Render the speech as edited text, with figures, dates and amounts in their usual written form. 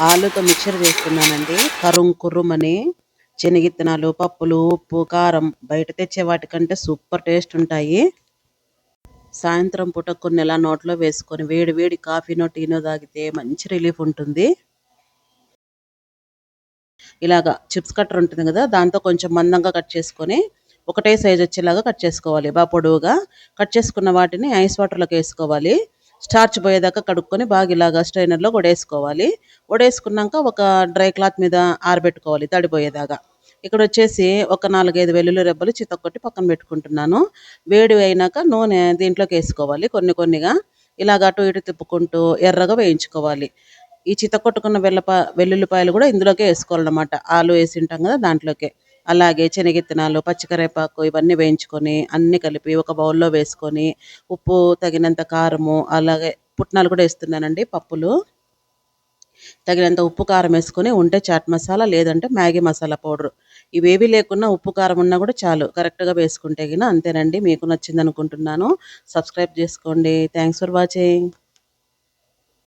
ఆలుతో mixture చేస్తున్నానండి. కరుం కుర్రుమని శనగిత్తనాలు, పప్పులు, ఉప్పు, కారం బయట తెచ్చే వాటికంటే సూపర్ టేస్ట్ ఉంటాయి. సాయంత్రం పూట కొన్ని ఇలా నోట్లో వేసుకొని వేడి వేడి కాఫీనో టీనో తాగితే మంచి రిలీఫ్ ఉంటుంది. ఇలాగా చిప్స్ కట్టర్ ఉంటుంది కదా, దాంతో కొంచెం మందంగా కట్ చేసుకొని ఒకటే సైజ్ వచ్చేలాగా కట్ చేసుకోవాలి. బాగా పొడవుగా కట్ చేసుకున్న వాటిని ఐస్ వాటర్లోకి వేసుకోవాలి. స్టార్చ్ పోయేదాకా కడుక్కొని బాగా ఇలాగా స్ట్రైనర్లో వడేసుకోవాలి. వడేసుకున్నాక ఒక డ్రై క్లాత్ మీద ఆరబెట్టుకోవాలి తడిపోయేదాకా. ఇక్కడ వచ్చేసి ఒక 4-5 వెల్లుల్లి రెబ్బలు చితక్కొట్టి పక్కన పెట్టుకుంటున్నాను. వేడి అయినాక నూనె దీంట్లోకి వేసుకోవాలి కొన్ని కొన్నిగా. ఇలాగ అటు ఇటు తిప్పుకుంటూ ఎర్రగా వేయించుకోవాలి. ఈ చితకొట్టుకున్న వెల్లుల్లిపాయలు కూడా ఇందులోకే వేసుకోవాలన్నమాట. ఆలు వేసింటాం కదా దాంట్లోకే. అలాగే శనగిత్తనాలు, పచ్చికరేపాకు ఇవన్నీ వేయించుకొని అన్నీ కలిపి ఒక బౌల్లో వేసుకొని ఉప్పు తగినంత కారము, అలాగే పుట్నాలు కూడా వేస్తున్నానండి, పప్పులు తగినంత ఉప్పు కారం వేసుకొని ఉంటే చాట్ మసాలా లేదంటే మ్యాగీ మసాలా పౌడర్, ఇవేవి లేకున్నా ఉప్పు కారం ఉన్నా కూడా చాలు కరెక్ట్గా వేసుకుంటే గిన. అంతేనండి, మీకు నచ్చింది అనుకుంటున్నాను. సబ్స్క్రైబ్ చేసుకోండి. Thanks for watching.